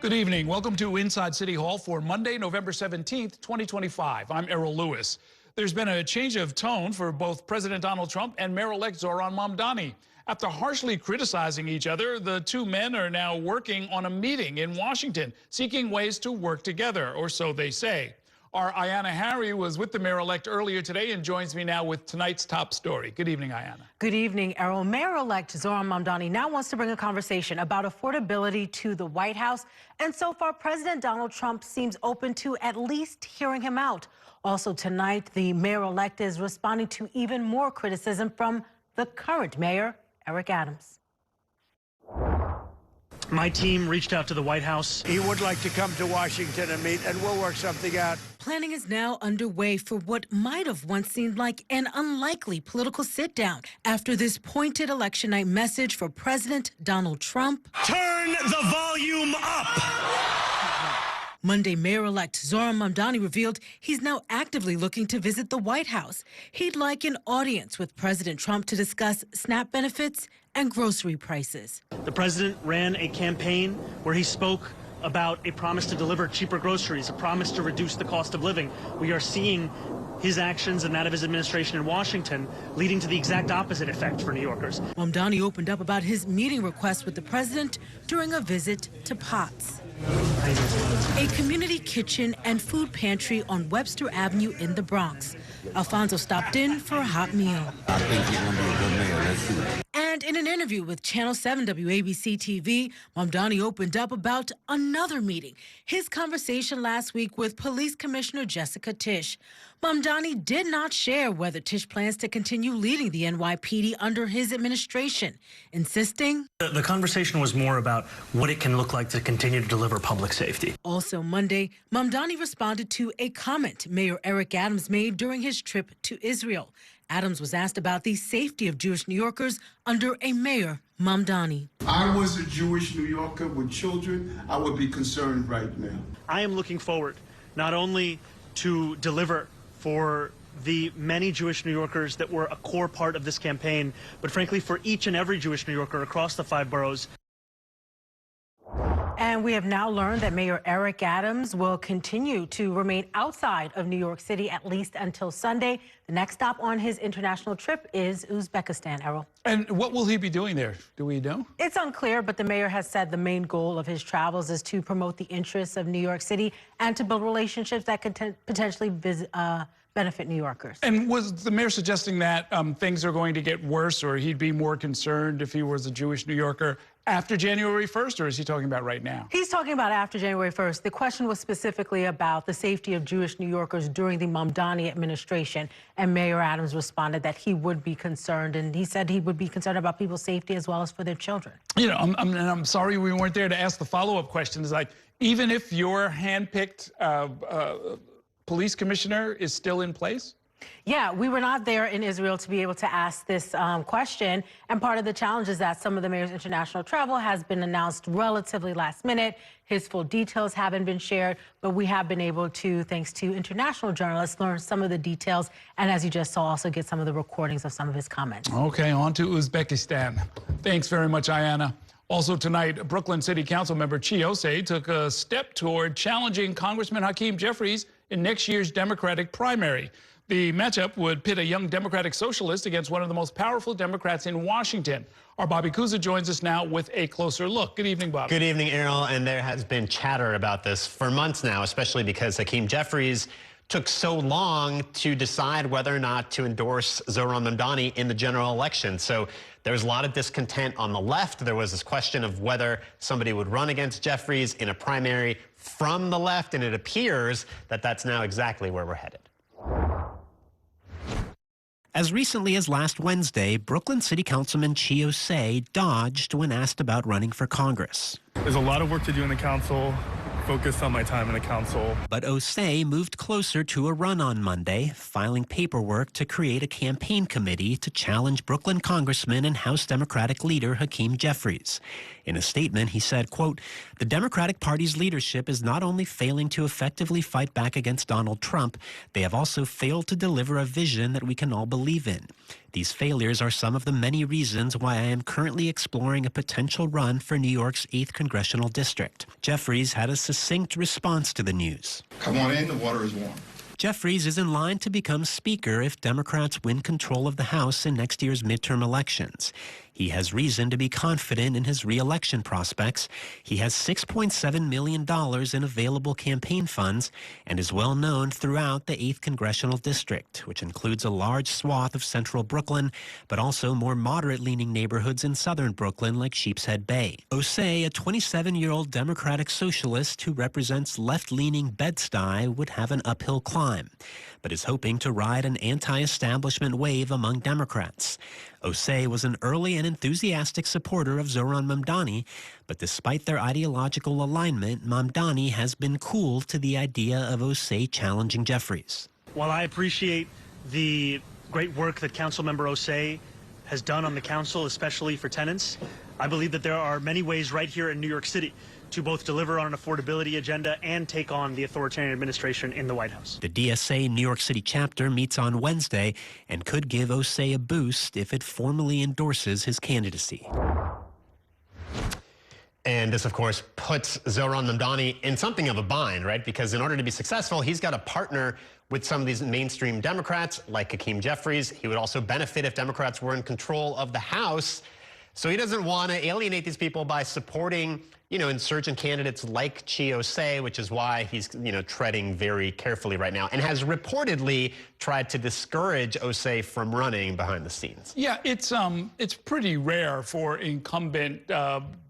Good evening. Welcome to Inside City Hall for Monday, November 17th, 2025. I'm Errol Lewis. There's been a change of tone for both President Donald Trump and Mayor-elect Zohran Mamdani. After harshly criticizing each other, the two men are now working on a meeting in Washington, seeking ways to work together, or so they say. Our Ayana Harry was with the mayor-elect earlier today and joins me now with tonight's top story. Good evening, Ayana. Good evening, Errol. Mayor-elect Zohran Mamdani now wants to bring a conversation about affordability to the White House. And so far, President Donald Trump seems open to at least hearing him out. Also tonight, the mayor-elect is responding to even more criticism from the current mayor, Eric Adams. My team reached out to the White House. He would like to come to Washington and meet, and we'll work something out. Planning is now underway for what might have once seemed like an unlikely political sit-down after this pointed election night message for President Donald Trump. Turn the volume up! Monday, Mayor-elect Zohran Mamdani revealed he's now actively looking to visit the White House. He'd like an audience with President Trump to discuss SNAP benefits and grocery prices. The president ran a campaign where he spoke about a promise to deliver cheaper groceries, a promise to reduce the cost of living. We are seeing his actions and that of his administration in Washington leading to the exact opposite effect for New Yorkers. Mamdani opened up about his meeting request with the president during a visit to Potts, a community kitchen and food pantry on Webster Avenue in the Bronx. Alfonso stopped in for a hot meal. I think he's going to be a good mayor. Let's see. And in an interview with Channel 7 WABC TV, Mamdani opened up about another meeting, his conversation last week with Police Commissioner Jessica Tisch. Mamdani did not share whether Tisch plans to continue leading the NYPD under his administration, insisting The conversation was more about what it can look like to continue to deliver public safety. Also Monday, Mamdani responded to a comment Mayor Eric Adams made during his trip to Israel. Adams was asked about the safety of Jewish New Yorkers under a Mayor Mamdani. I was a Jewish New Yorker with children. I would be concerned right now. I am looking forward not only to deliver for the many Jewish New Yorkers that were a core part of this campaign, but frankly for each and every Jewish New Yorker across the 5 boroughs. And we have now learned that Mayor Eric Adams will continue to remain outside of New York City at least until Sunday. The next stop on his international trip is Uzbekistan, Errol. And what will he be doing there? Do we know? It's unclear, but the mayor has said the main goal of his travels is to promote the interests of New York City and to build relationships that could potentially benefit New Yorkers. And was the mayor suggesting that things are going to get worse, or he'd be more concerned if he was a Jewish New Yorker after January 1st, or is he talking about right now? He's talking about after January 1st. The question was specifically about the safety of Jewish New Yorkers during the Mamdani administration, and Mayor Adams responded that he would be concerned, and he said he would be concerned about people's safety as well as for their children. You know, I'm sorry we weren't there to ask the follow-up questions, like, even if your hand-picked police commissioner is still in place? Yeah, we were not there in Israel to be able to ask this question. And part of the challenge is that some of the mayor's international travel has been announced relatively last minute. His full details haven't been shared, but we have been able to, thanks to international journalists, learn some of the details. And as you just saw, also get some of the recordings of some of his comments. Okay, on to Uzbekistan. Thanks very much, Ayana. Also tonight, Brooklyn City Council member Chiose took a step toward challenging Congressman Hakeem Jeffries in next year's Democratic primary. The matchup would pit a young Democratic socialist against one of the most powerful Democrats in Washington. Our Bobby Kuza joins us now with a closer look. Good evening, Bobby. Good evening, Errol. And there has been chatter about this for months now, especially because Hakeem Jeffries took so long to decide whether or not to endorse Zohran Mamdani in the general election. So there's a lot of discontent on the left. There was this question of whether somebody would run against Jeffries in a primary from the left, and it appears that that's now exactly where we're headed. As recently as last Wednesday, Brooklyn City Councilman Chiose dodged when asked about running for Congress. There's a lot of work to do in the council. Focused on my time in the council. But Osei moved closer to a run on Monday, filing paperwork to create a campaign committee to challenge Brooklyn Congressman and House Democratic leader Hakeem Jeffries. In a statement, he said, quote, "The Democratic Party's leadership is not only failing to effectively fight back against Donald Trump, they have also failed to deliver a vision that we can all believe in. These failures are some of the many reasons why I am currently exploring a potential run for New York's 8th Congressional District." Jeffries had a succinct response to the news. "Come on in, the water is warm." Jeffries is in line to become Speaker if Democrats win control of the House in next year's midterm elections. He has reason to be confident in his re-election prospects. He has $6.7 million in available campaign funds and is well known throughout the 8th Congressional District, which includes a large swath of central Brooklyn, but also more moderate-leaning neighborhoods in southern Brooklyn like Sheepshead Bay. Osei, a 27-year-old Democratic socialist who represents left-leaning Bed-Stuy, would have an uphill climb, but is hoping to ride an anti-establishment wave among Democrats. Osei was an early and enthusiastic supporter of Zohran Mamdani, but despite their ideological alignment, Mamdani has been cool to the idea of Osei challenging Jeffries. While I appreciate the great work that Councilmember Osei has done on the council, especially for tenants, I believe that there are many ways right here in New York City to both deliver on an affordability agenda and take on the authoritarian administration in the White House. The DSA New York City chapter meets on Wednesday and could give Osei a boost if it formally endorses his candidacy. And this, of course, puts Zohran Mamdani in something of a bind, right? Because in order to be successful, he's got to partner with some of these mainstream Democrats like Hakeem Jeffries. He would also benefit if Democrats were in control of the House. So he doesn't want to alienate these people by supporting, insurgent candidates like Osei, which is why he's, treading very carefully right now and has reportedly tried to discourage Osei from running behind the scenes. Yeah, it's pretty rare for incumbent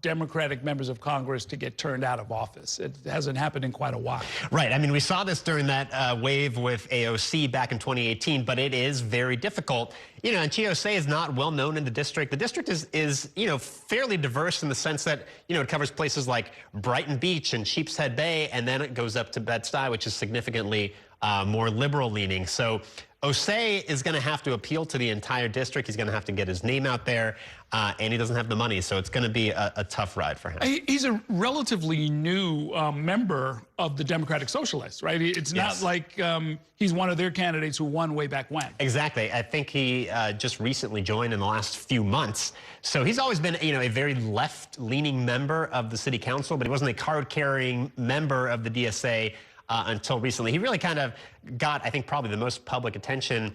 Democratic members of Congress to get turned out of office. It hasn't happened in quite a while. Right. I mean, we saw this during that wave with AOC back in 2018, but it is very difficult. And Osei is not well known in the district. The district is fairly diverse in the sense that, it covers places like Brighton Beach and Sheepshead Bay, and then it goes up to Bed-Stuy, which is significantly more liberal leaning. So Osei is going to have to appeal to the entire district. He's going to have to get his name out there, and he doesn't have the money. So it's going to be a tough ride for him. He's a relatively new member of the Democratic Socialists, right? It's not like he's one of their candidates who won way back when. Exactly. I think he just recently joined in the last few months. So he's always been, a very left-leaning member of the city council, but he wasn't a card-carrying member of the DSA until recently. He really kind of got, I think, probably the most public attention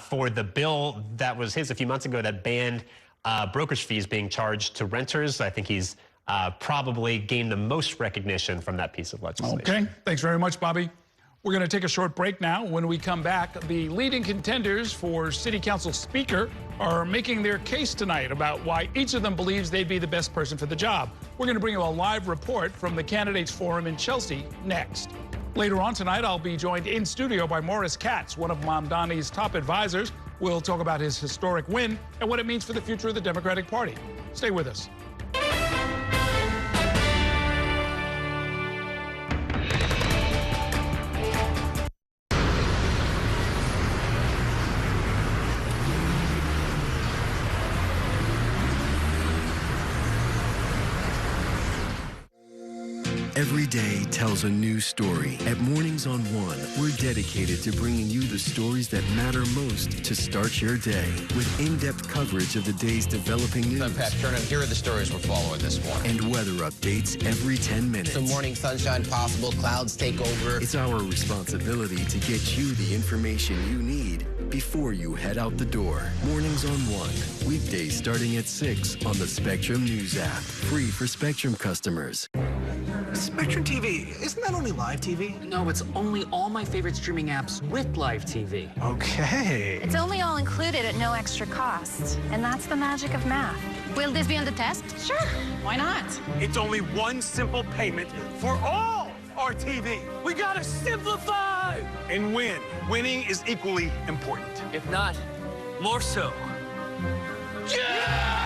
for the bill that was his a few months ago that banned brokerage fees being charged to renters. I think he's probably gained the most recognition from that piece of legislation. Okay, thanks very much, Bobby. We're going to take a short break now. When we come back, the leading contenders for City Council Speaker are making their case tonight about why each of them believes they'd be the best person for the job. We're going to bring you a live report from the Candidates Forum in Chelsea next. Later on tonight, I'll be joined in studio by Morris Katz, one of Mamdani's top advisors. We'll talk about his historic win and what it means for the future of the Democratic Party. Stay with us. Every day tells a new story. At Mornings on One, we're dedicated to bringing you the stories that matter most to start your day. With in-depth coverage of the day's developing news. I'm Pat Kernan. Here are the stories we're following this morning. And weather updates every 10 minutes. Some morning sunshine possible, clouds take over. It's our responsibility to get you the information you need before you head out the door. Mornings on One, weekdays starting at 6 on the Spectrum News app. Free for Spectrum customers. Spectrum TV, isn't that only live TV? No, it's only all my favorite streaming apps with live TV. Okay. It's only all included at no extra cost, and that's the magic of math. Will this be on the test? Sure, why not? It's only one simple payment for all our TV. We gotta simplify and win. Winning is equally important. If not, more so. Yeah!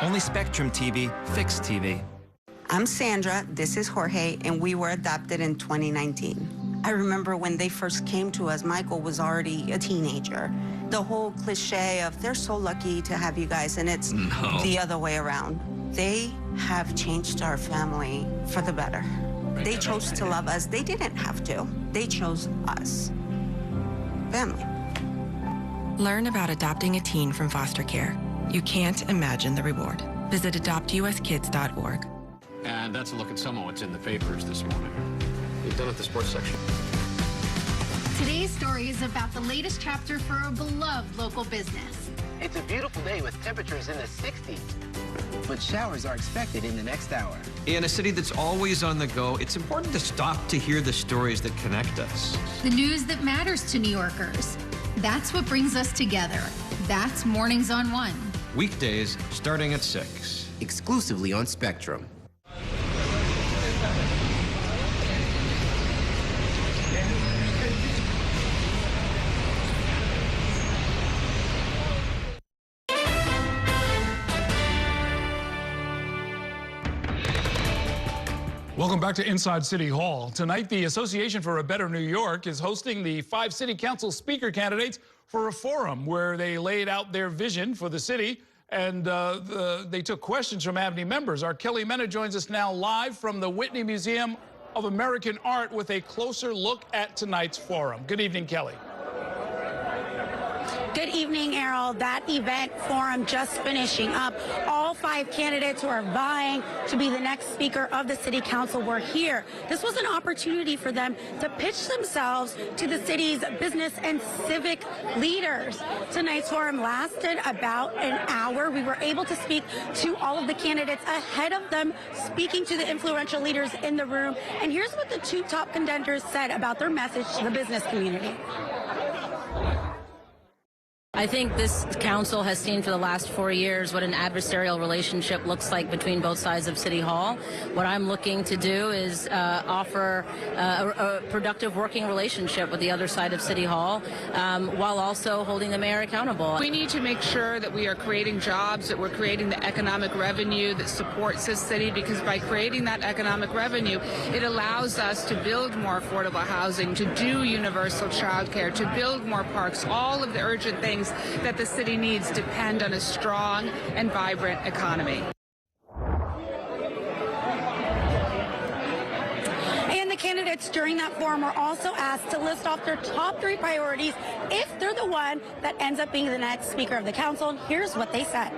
Only Spectrum TV, fixed TV. I'm Sandra, this is Jorge, and we were adopted in 2019. I remember when they first came to us, Michael was already a teenager. The whole cliche of, they're so lucky to have you guys, and it's the other way around. They have changed our family for the better. They chose to love us. They didn't have to. They chose us. Family. Learn about adopting a teen from foster care. You can't imagine the reward. Visit adoptuskids.org. And that's a look at some of what's in the papers this morning. You've done at the sports section. Today's story is about the latest chapter for a beloved local business. It's a beautiful day with temperatures in the 60s, but showers are expected in the next hour. In a city that's always on the go, it's important to stop to hear the stories that connect us. The news that matters to New Yorkers. That's what brings us together. That's Mornings on One. Weekdays starting at 6. Exclusively on Spectrum. Welcome back to Inside City Hall. Tonight, the Association for a Better New York is hosting the 5 city council speaker candidates for a forum where they laid out their vision for the city, and they took questions from Abney members. Our Kelly Mena joins us now live from the Whitney Museum of American Art with a closer look at tonight's forum. Good evening, Kelly. Good evening, Errol. That event forum just finishing up. All 5 candidates who are vying to be the next speaker of the city council were here. This was an opportunity for them to pitch themselves to the city's business and civic leaders. Tonight's forum lasted about an hour. We were able to speak to all of the candidates ahead of them speaking to the influential leaders in the room. And here's what the 2 top contenders said about their message to the business community. I think this council has seen for the last 4 years what an adversarial relationship looks like between both sides of City Hall. What I'm looking to do is offer a productive working relationship with the other side of City Hall while also holding the mayor accountable. We need to make sure that we are creating jobs, that we're creating the economic revenue that supports this city, because by creating that economic revenue, it allows us to build more affordable housing, to do universal child care, to build more parks. All of the urgent things that the city needs depend on a strong and vibrant economy. And the candidates during that forum were also asked to list off their top 3 priorities if they're the one that ends up being the next speaker of the council. Here's what they said.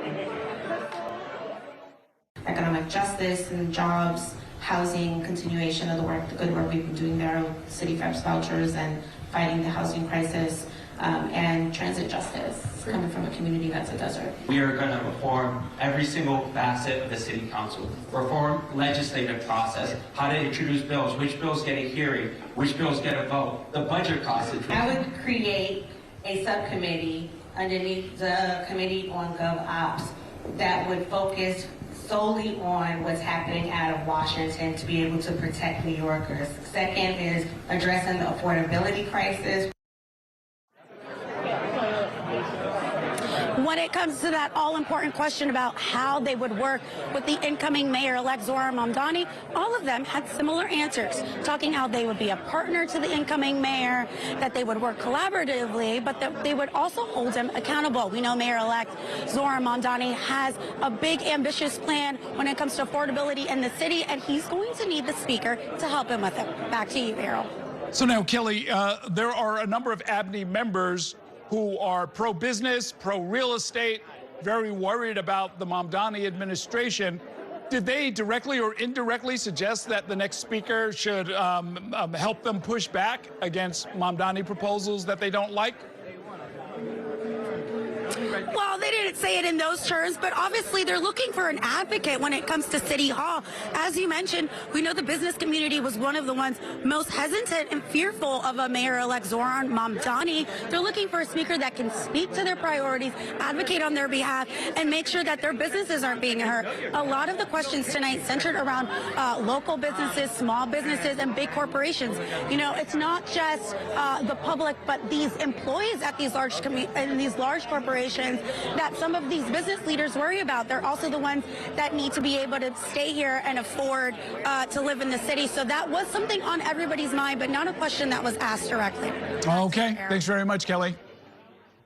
Economic justice and jobs, housing, continuation of the good work we've been doing there with city FEPS vouchers and fighting the housing crisis. And transit justice, coming from a community that's a desert. We are going to reform every single facet of the city council. Reform legislative process, how to introduce bills, which bills get a hearing, which bills get a vote, the budget process. I would create a subcommittee underneath the Committee on Gov Ops that would focus solely on what's happening out of Washington to be able to protect New Yorkers. Second is addressing the affordability crisis. When it comes to that all-important question about how they would work with the incoming mayor-elect Zohran Mamdani, all of them had similar answers, talking how they would be a partner to the incoming mayor, that they would work collaboratively, but that they would also hold him accountable. We know Mayor-elect Zohran Mamdani has a big, ambitious plan when it comes to affordability in the city, and he's going to need the speaker to help him with it. Back to you, Errol. So now, Kelly, there are a number of Abney members who are pro-business, pro-real estate, very worried about the Mamdani administration. Did they directly or indirectly suggest that the next speaker should help them push back against Mamdani proposals that they don't like? Well, they didn't say it in those terms, but obviously they're looking for an advocate when it comes to City Hall. As you mentioned, we know the business community was one of the ones most hesitant and fearful of a mayor-elect Zohran Mamdani. They're looking for a speaker that can speak to their priorities, advocate on their behalf, and make sure that their businesses aren't being hurt. A lot of the questions tonight centered around local businesses, small businesses, and big corporations. You know, it's not just the public, but these employees at these large corporations that some of these business leaders worry about. They're also the ones that need to be able to stay here and afford to live in the city. So that was something on everybody's mind, but not a question that was asked directly. Okay. Thanks very much, Kelly.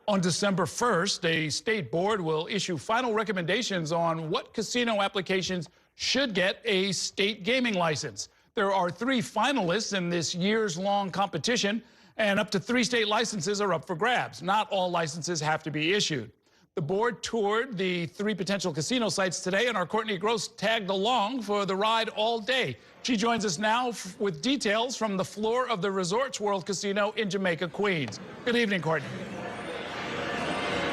On December 1st, a state board will issue final recommendations on what casino applications should get a state gaming license. There are 3 finalists in this years-long competition, and up to 3 state licenses are up for grabs. Not all licenses have to be issued. The board toured the 3 potential casino sites today, and our Courtney Gross tagged along for the ride all day. She joins us now with details from the floor of the Resorts World Casino in Jamaica, Queens. Good evening, Courtney.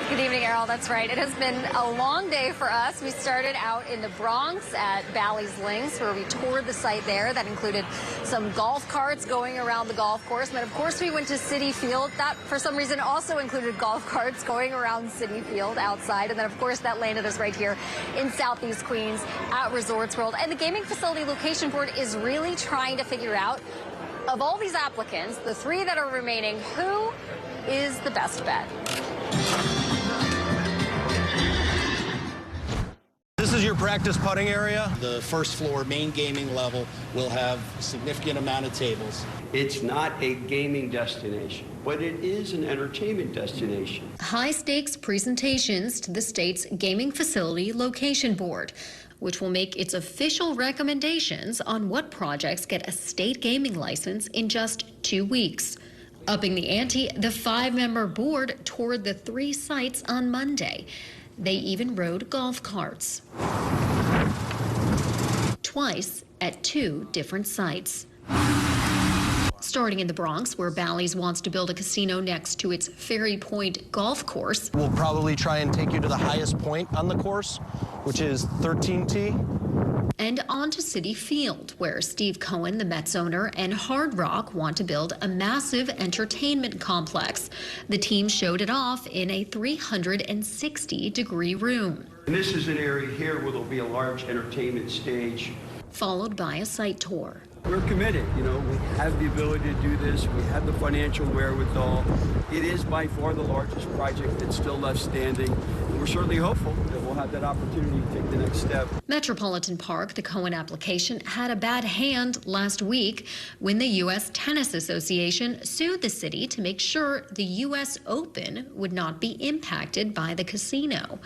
Good evening, Errol. That's right. It has been a long day for us. We started out in the Bronx at Bally's Links, where we toured the site there. That included some golf carts going around the golf course. And then, of course, we went to Citi Field. That, for some reason, also included golf carts going around Citi Field outside. And then, of course, that landed us right here in Southeast Queens at Resorts World. And the Gaming Facility Location Board is really trying to figure out, of all these applicants, the 3 that are remaining, who is the best bet? This is your practice putting area. The first floor, main gaming level, will have a significant amount of tables. It's not a gaming destination, but it is an entertainment destination. High-stakes presentations to the state's Gaming Facility Location Board, which will make its official recommendations on what projects get a state gaming license in just 2 weeks. Upping the ante, the 5-member board toured the 3 sites on Monday. They even rode golf carts. Twice at 2 different sites. Starting in the Bronx, where Bally's wants to build a casino next to its Ferry Point golf course. We'll probably try and take you to the highest point on the course, which is 13T. And on to Citi Field, where Steve Cohen, the Mets owner, and Hard Rock want to build a massive entertainment complex. The team showed it off in a 360-degree room. And this is an area here where there'll be a large entertainment stage. Followed by a site tour. We're committed. You know, we have the ability to do this. We have the financial wherewithal. It is by far the largest project that's still left standing. We're certainly hopeful that we'll have that opportunity to take the next step. Metropolitan Park, the Cohen application, had a bad hand last week when the U.S. Tennis Association sued the city to make sure the U.S. Open would not be impacted by the casino.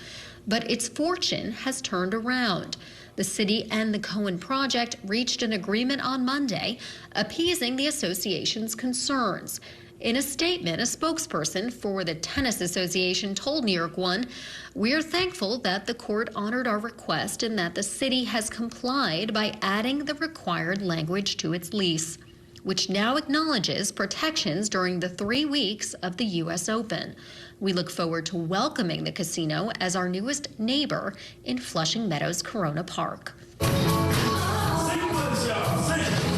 But its fortune has turned around. The city and the Cohen project reached an agreement on Monday, appeasing the association's concerns. In a statement, a spokesperson for the Tennis Association told New York One, "We're thankful that the court honored our request and that the city has complied by adding the required language to its lease, which now acknowledges protections during the 3 weeks of the U.S. Open. We look forward to welcoming the casino as our newest neighbor in Flushing Meadows Corona Park."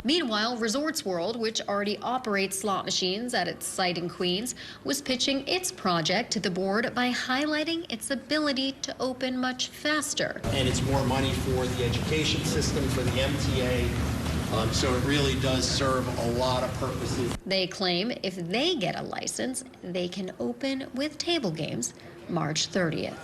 Meanwhile, Resorts World, which already operates slot machines at its site in Queens, was pitching its project to the board by highlighting its ability to open much faster. And it's more money for the education system, for the MTA. So it really does serve a lot of purposes. They claim if they get a license, they can open with table games March 30th.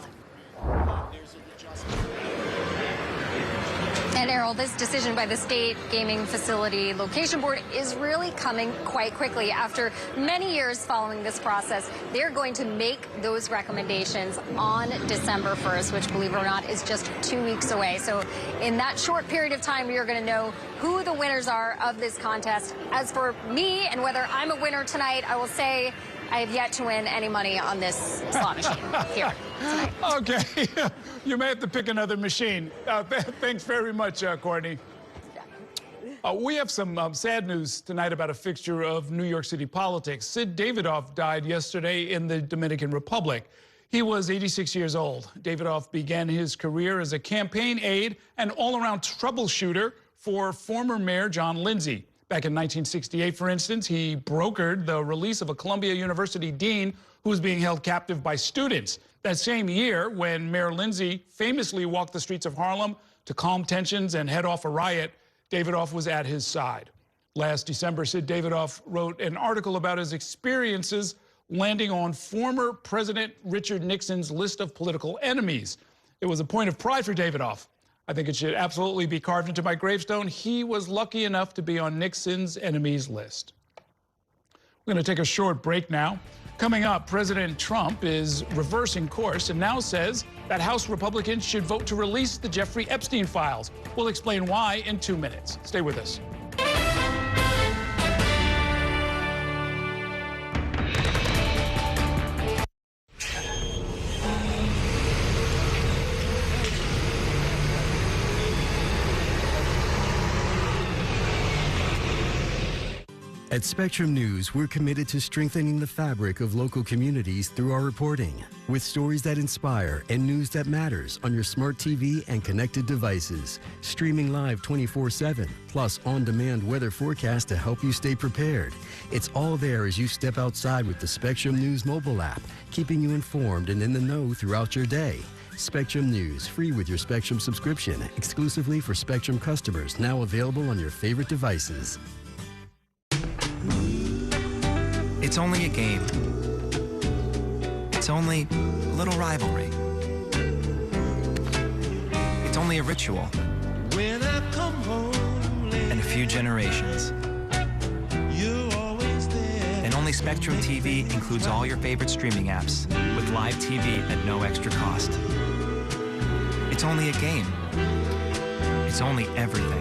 And Errol, this decision by the State Gaming Facility Location Board is really coming quite quickly. After many years following this process, they're going to make those recommendations on December 1st, which, believe it or not, is just 2 weeks away. So in that short period of time, we are going to know who the winners are of this contest. As for me and whether I'm a winner tonight, I will say I have yet to win any money on this slot machine here tonight. Okay. You may have to pick another machine. Thanks very much, Courtney. We have some sad news tonight about a fixture of New York City politics. Sid Davidoff died yesterday in the Dominican Republic. He was 86 years old. Davidoff began his career as a campaign aide and all-around troubleshooter for former Mayor John Lindsay. Back in 1968, for instance, he brokered the release of a Columbia University dean who was being held captive by students. That same year, when Mayor Lindsay famously walked the streets of Harlem to calm tensions and head off a riot, Davidoff was at his side. Last December, Sid Davidoff wrote an article about his experiences landing on former President Richard Nixon's list of political enemies. It was a point of pride for Davidoff. I think it should absolutely be carved into my gravestone. He was lucky enough to be on Nixon's enemies list. We're going to take a short break now. Coming up, President Trump is reversing course and now says that House Republicans should vote to release the Jeffrey Epstein files. We'll explain why in 2 minutes. Stay with us. At Spectrum News, we're committed to strengthening the fabric of local communities through our reporting, with stories that inspire and news that matters on your smart TV and connected devices, streaming live 24/7, plus on-demand weather forecast to help you stay prepared. It's all there as you step outside with the Spectrum News mobile app, keeping you informed and in the know throughout your day. Spectrum News, free with your Spectrum subscription, exclusively for Spectrum customers, now available on your favorite devices. It's only a game. It's only a little rivalry. It's only a ritual. When I come home late, and a few generations. you're always there. And only Spectrum TV includes all your favorite streaming apps with live TV at no extra cost. It's only a game. It's only everything.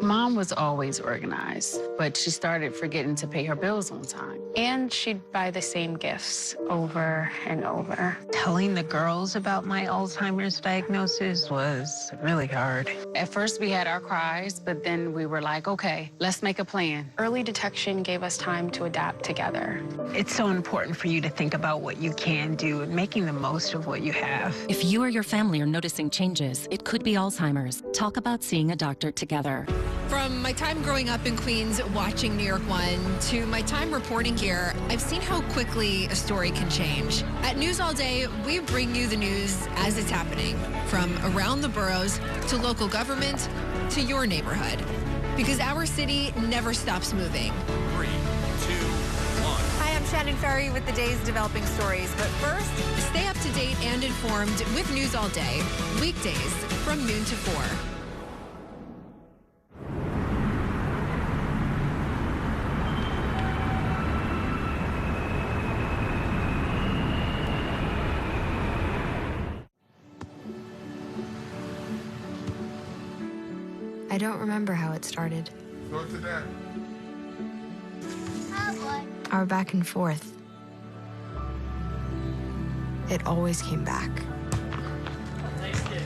Mom was always organized, but she started forgetting to pay her bills on time. And she'd buy the same gifts over and over. Telling the girls about my Alzheimer's diagnosis was really hard. At first, we had our cries, but then we were like, okay, let's make a plan. Early detection gave us time to adapt together. It's so important for you to think about what you can do and making the most of what you have. If you or your family are noticing changes, it could be Alzheimer's. Talk about seeing a doctor together. From my time growing up in Queens watching New York 1 to my time reporting here, I've seen how quickly a story can change. At News All Day, we bring you the news as it's happening, from around the boroughs to local government to your neighborhood. Because our city never stops moving. 3, 2, 1. Hi, I'm Shannon Ferry with the day's developing stories. But first, stay up to date and informed with News All Day, weekdays from noon to 4. I don't remember how it started. Go to that. Our back and forth. It always came back.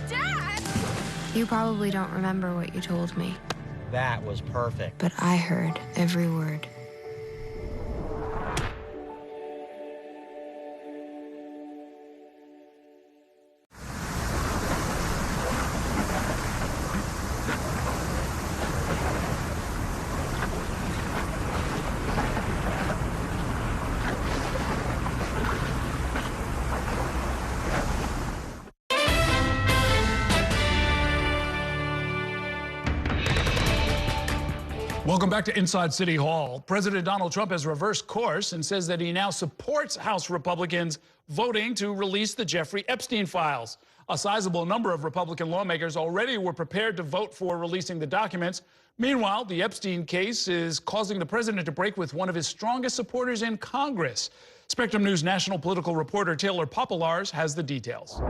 Dad! You probably don't remember what you told me, That was perfect. but I heard every word. Welcome back to Inside City Hall. President Donald Trump has reversed course and says that he now supports House Republicans voting to release the Jeffrey Epstein files. A sizable number of Republican lawmakers already were prepared to vote for releasing the documents. Meanwhile, the Epstein case is causing the president to break with one of his strongest supporters in Congress. Spectrum News national political reporter Taylor Popolars has the details.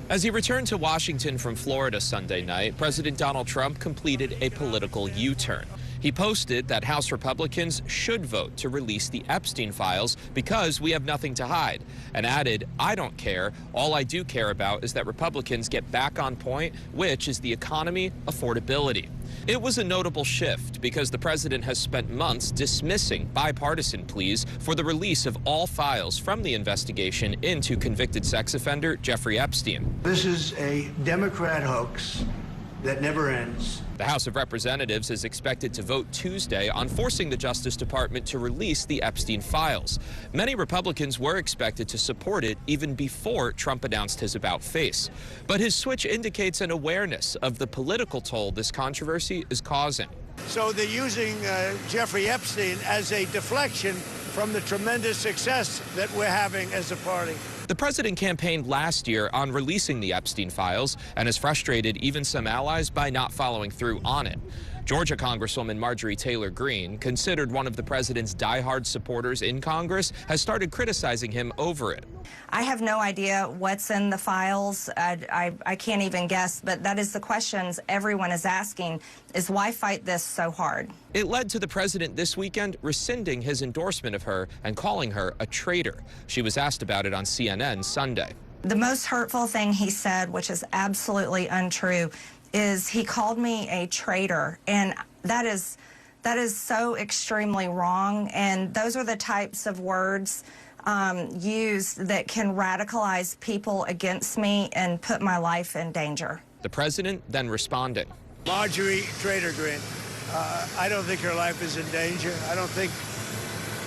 As he returned to Washington from Florida Sunday night, President Donald Trump completed a political U-turn. He posted that House Republicans should vote to release the Epstein files because we have nothing to hide, and added, "I don't care. All I do care about is that Republicans get back on point, which is the economy, affordability." It was a notable shift because the president has spent months dismissing bipartisan pleas for the release of all files from the investigation into convicted sex offender Jeffrey Epstein. This is a Democrat hoax that never ends. The House of Representatives is expected to vote Tuesday on forcing the Justice Department to release the Epstein files. Many Republicans were expected to support it even before Trump announced his about-face. But his switch indicates an awareness of the political toll this controversy is causing. So they're using Jeffrey Epstein as a deflection from the tremendous success that we're having as a party. The president campaigned last year on releasing the Epstein files and has frustrated even some allies by not following through on it. Georgia Congresswoman Marjorie Taylor Greene, considered one of the president's diehard supporters in Congress, has started criticizing him over it. I have no idea what's in the files. I can't even guess, but that is the questions everyone is asking, is why fight this so hard? It led to the president this weekend rescinding his endorsement of her and calling her a traitor. She was asked about it on CNN Sunday. The most hurtful thing he said, which is absolutely untrue, is he called me a traitor, and that is so extremely wrong, and those are the types of words used that can radicalize people against me and put my life in danger. The president then responding. Marjorie Trader Greene, I don't think her life is in danger.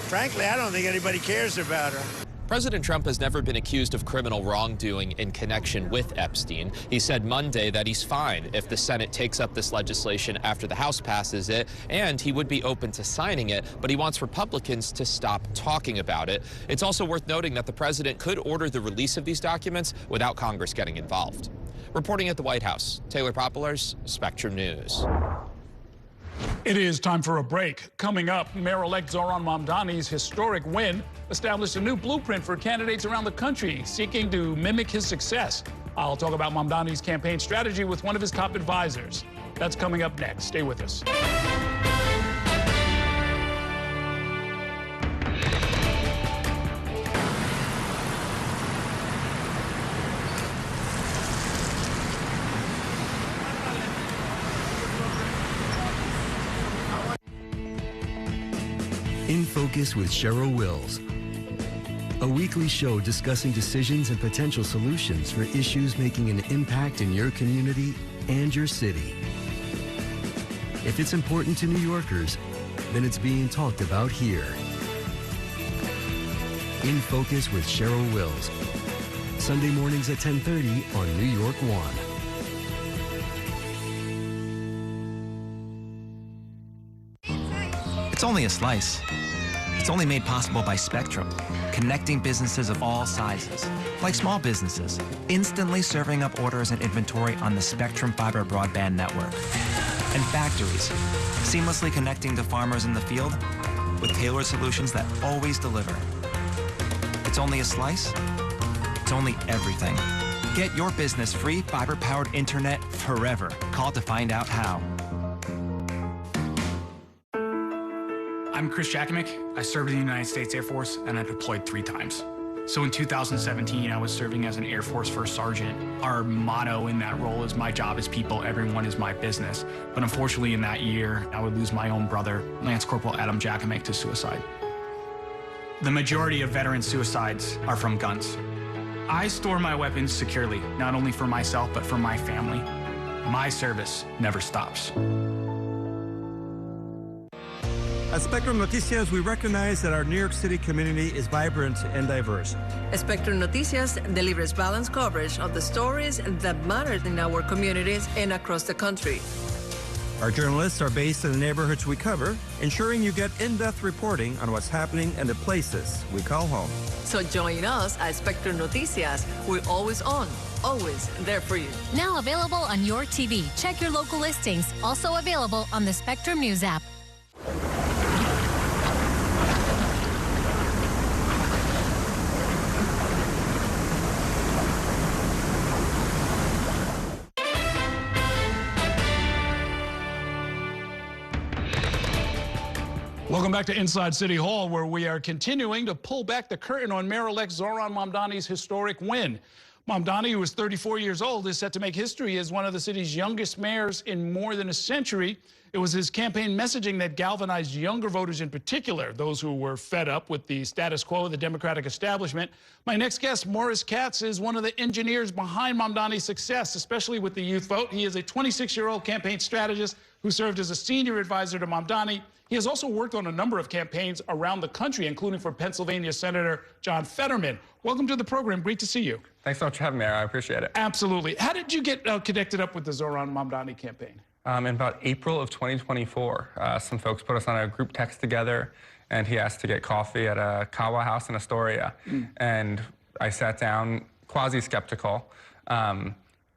Frankly, I don't think anybody cares about her. President Trump has never been accused of criminal wrongdoing in connection with Epstein. He said Monday that he's fine if the Senate takes up this legislation after the House passes it, and he would be open to signing it, but he wants Republicans to stop talking about it. It's also worth noting that the president could order the release of these documents without Congress getting involved. Reporting at the White House, Taylor Popolars, Spectrum News. It is time for a break. Coming up, Mayor-elect Zohran Mamdani's historic win established a new blueprint for candidates around the country seeking to mimic his success. I'll talk about Mamdani's campaign strategy with one of his top advisors. That's coming up next. Stay with us. In Focus with Cheryl Wills, a weekly show discussing decisions and potential solutions for issues making an impact in your community and your city. If it's important to New Yorkers, then it's being talked about here. In Focus with Cheryl Wills, Sunday mornings at 10:30 on New York One. It's only a slice. It's only made possible by Spectrum, connecting businesses of all sizes, like small businesses, instantly serving up orders and inventory on the Spectrum Fiber broadband network. And factories, seamlessly connecting to farmers in the field with tailored solutions that always deliver. It's only a slice. It's only everything. Get your business free fiber-powered internet forever. Call to find out how. I'm Chris Jakomick. I served in the United States Air Force, and I deployed 3 times. So in 2017, I was serving as an Air Force First Sergeant. Our motto in that role is, my job is people, everyone is my business. But unfortunately in that year, I would lose my own brother, Lance Corporal Adam Jakomick, to suicide. The majority of veteran suicides are from guns. I store my weapons securely, not only for myself, but for my family. My service never stops. At Spectrum Noticias, we recognize that our New York City community is vibrant and diverse. Spectrum Noticias delivers balanced coverage of the stories that matter in our communities and across the country. Our journalists are based in the neighborhoods we cover, ensuring you get in-depth reporting on what's happening in the places we call home. So join us at Spectrum Noticias. We're always on, always there for you. Now available on your TV. Check your local listings. Also available on the Spectrum News app. Welcome back to Inside City Hall, where we are continuing to pull back the curtain on Mayor-elect Zohran Mamdani's historic win. Mamdani, who is 34 years old, is set to make history as one of the city's youngest mayors in more than a century. It was his campaign messaging that galvanized younger voters in particular, those who were fed up with the status quo of the Democratic establishment. My next guest, Morris Katz, is one of the engineers behind Mamdani's success, especially with the youth vote. He is a 26-year-old campaign strategist who served as a senior advisor to Mamdani. He has also worked on a number of campaigns around the country, including for Pennsylvania Senator John Fetterman. Welcome to the program. Great to see you. Thanks so much for having me, Mayor. I appreciate it. Absolutely. How did you get connected up with the Zohran Mamdani campaign? In about April of 2024, some folks put us on a group text together, and he asked to get coffee at a Kawa house in Astoria. And I sat down, quasi-skeptical.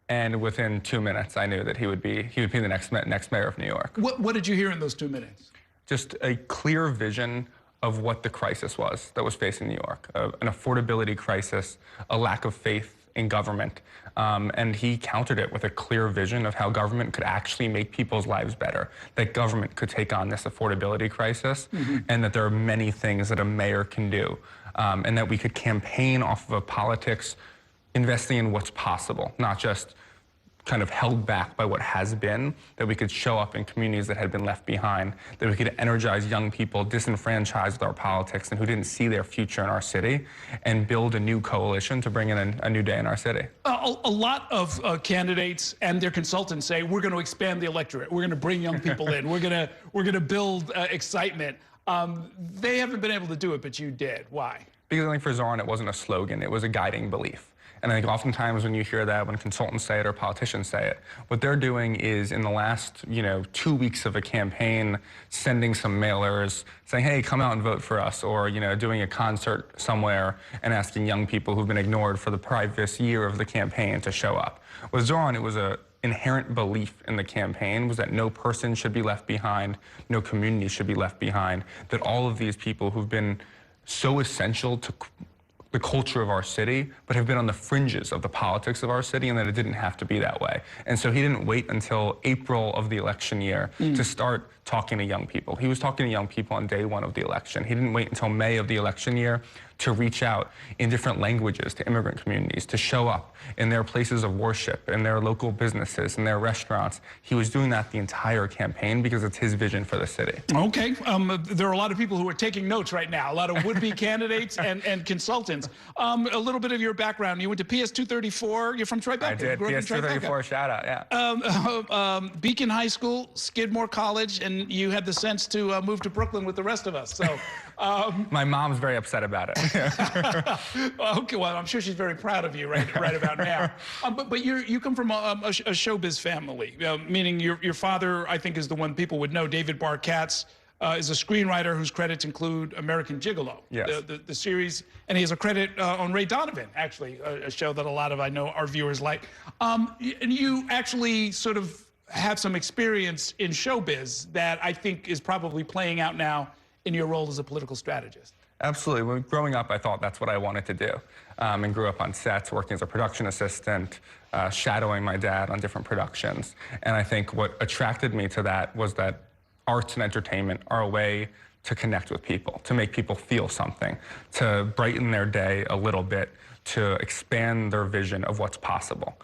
And within 2 minutes, I knew that he would be the next mayor of New York. What did you hear in those 2 minutes? Just a clear vision of what the crisis was that was facing New York, an affordability crisis, a lack of faith in government, and he countered it with a clear vision of how government could actually make people's lives better, that government could take on this affordability crisis, and that there are many things that a mayor can do, and that we could campaign off of a politics investing in what's possible, not just kind of held back by what has been, that we could show up in communities that had been left behind, that we could energize young people disenfranchised with our politics and who didn't see their future in our city, and build a new coalition to bring in a new day in our city. A lot of candidates and their consultants say, we're going to expand the electorate, we're going to bring young people in, we're going to build excitement. They haven't been able to do it, but you did. Why? Because I think for Zohran, it wasn't a slogan, it was a guiding belief. And I think oftentimes when you hear that, when consultants say it or politicians say it, what they're doing is in the last, 2 weeks of a campaign, sending some mailers saying, hey, come out and vote for us, or, doing a concert somewhere and asking young people who've been ignored for the previous year of the campaign to show up. With Zohran, it was an inherent belief in the campaign was that no person should be left behind, no community should be left behind, that all of these people who've been so essential to the culture of our city, but have been on the fringes of the politics of our city, and that it didn't have to be that way. And so he didn't wait until April of the election year to start talking to young people. He was talking to young people on day one of the election. He didn't wait until May of the election year to reach out in different languages to immigrant communities, to show up in their places of worship, in their local businesses, in their restaurants. He was doing that the entire campaign because it's his vision for the city. Okay, there are a lot of people who are taking notes right now, a lot of would-be candidates and consultants. A little bit of your background. You went to PS 234, you're from Tribeca. I did, PS 234, shout out, yeah. Beacon High School, Skidmore College, and you had the sense to move to Brooklyn with the rest of us. So, my mom's very upset about it. Okay, well, I'm sure she's very proud of you right about now. But you come from a showbiz family, meaning your father, I think, is the one people would know. David Barr Katz is a screenwriter whose credits include American Gigolo, yes. the series, and he has a credit on Ray Donovan, actually, a show that a lot of, I know, our viewers like. And you actually sort of have some experience in showbiz that I think is probably playing out now in your role as a political strategist. Absolutely. When growing up, I thought that's what I wanted to do, and grew up on sets, working as a production assistant, shadowing my dad on different productions. And I think what attracted me to that was that arts and entertainment are a way to connect with people, to make people feel something, to brighten their day a little bit, to expand their vision of what's possible.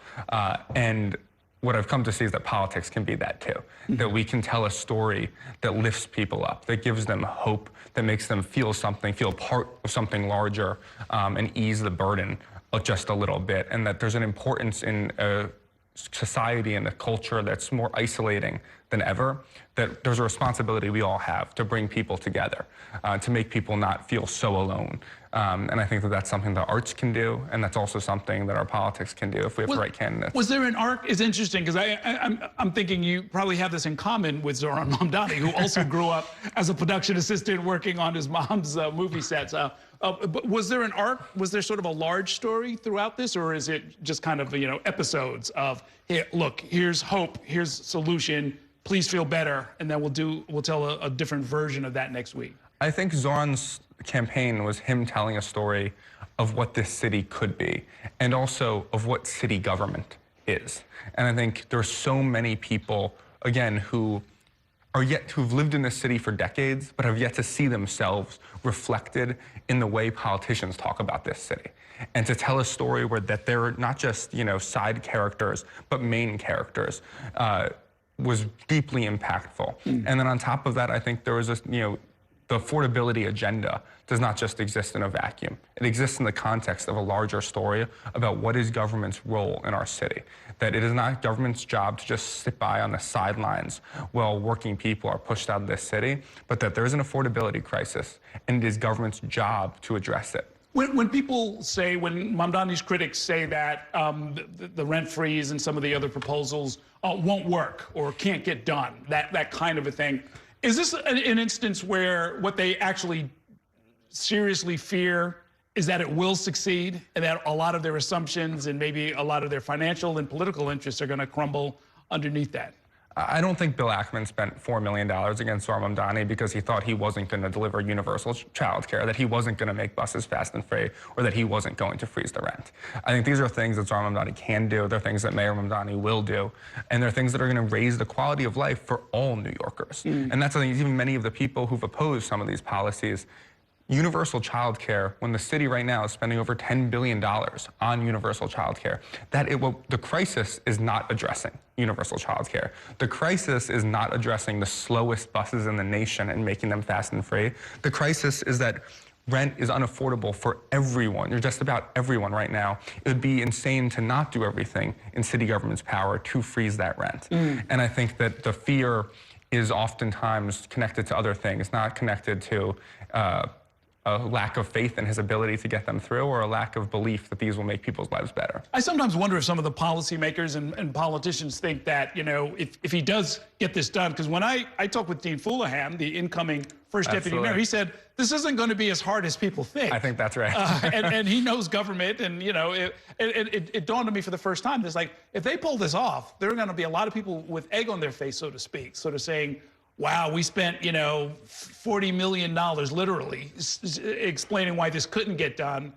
And what I've come to see is that politics can be that too, that we can tell a story that lifts people up, that gives them hope, that makes them feel something, feel part of something larger, and ease the burden just a little bit, and that there's an importance in a society and a culture that's more isolating than ever, that there's a responsibility we all have to bring people together, to make people not feel so alone. And I think that that's something that arts can do, and that's also something that our politics can do if we have the right candidates. Was there an arc? It's interesting, because I'm thinking you probably have this in common with Zohran Mamdani, who also grew up as a production assistant working on his mom's movie sets. But was there an arc? Was there sort of a large story throughout this, or is it just kind of, episodes of, hey, look, here's hope, here's solution, please feel better, and then we'll tell a different version of that next week? I think Zohran's campaign was him telling a story of what this city could be, and also of what city government is. And I think there are so many people, again, who've lived in this city for decades, but have yet to see themselves reflected in the way politicians talk about this city. And to tell a story where that they're not just, side characters, but main characters, was deeply impactful. And then on top of that, I think there was this, the affordability agenda does not just exist in a vacuum. It exists in the context of a larger story about what is government's role in our city. That it is not government's job to just sit by on the sidelines while working people are pushed out of this city, but that there is an affordability crisis, and it is government's job to address it. When people say, when Mamdani's critics say that the rent freeze and some of the other proposals won't work or can't get done, that kind of a thing, is this an instance where what they actually seriously fear is that it will succeed and that a lot of their assumptions and maybe a lot of their financial and political interests are going to crumble underneath that? I don't think Bill Ackman spent $4 million against Zohran Mamdani because he thought he wasn't going to deliver universal child care, that he wasn't going to make buses fast and free, or that he wasn't going to freeze the rent. I think these are things that Zohran Mamdani can do. They're things that Mayor Mamdani will do. And they're things that are going to raise the quality of life for all New Yorkers. And that's something even many of the people who've opposed some of these policies. Universal child care, when the city right now is spending over $10 billion on universal child care, the crisis is not addressing universal child care. The crisis is not addressing the slowest buses in the nation and making them fast and free. The crisis is that rent is unaffordable for everyone, or just about everyone right now. It would be insane to not do everything in city government's power to freeze that rent. And I think that the fear is oftentimes connected to other things, not connected to a lack of faith in his ability to get them through, or a lack of belief that these will make people's lives better. I sometimes wonder if some of the policymakers and politicians think that, you know, if he does get this done, because when I talked with Dean Foulahan, the incoming first deputy mayor, he said, this isn't going to be as hard as people think. I think that's right. and he knows government, and, you know, it dawned on me for the first time, there's like, if they pull this off, there are going to be a lot of people with egg on their face, so to speak, sort of saying, wow, we spent, you know, $40 million literally explaining why this couldn't get done.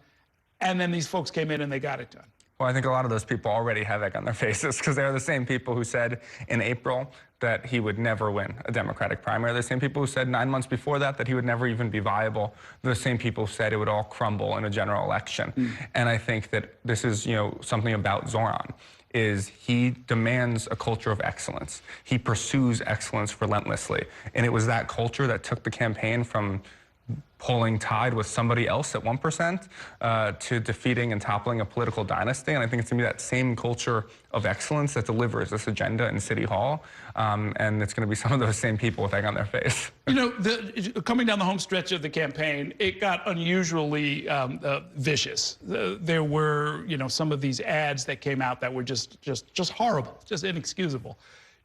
And then these folks came in and they got it done. Well, I think a lot of those people already have egg on their faces because they're the same people who said in April that he would never win a Democratic primary. They're the same people who said 9 months before that he would never even be viable. They're the same people who said it would all crumble in a general election. And I think that this is, you know, something about Zohran. Is he demands a culture of excellence. He pursues excellence relentlessly. And it was that culture that took the campaign from polling tied with somebody else at 1% to defeating and toppling a political dynasty. And I think it's going to be that same culture of excellence that delivers this agenda in City Hall. And it's going to be some of those same people with egg on their face. You know, coming down the home stretch of the campaign, it got unusually vicious. There were, you know, some of these ads that came out that were just horrible, just inexcusable.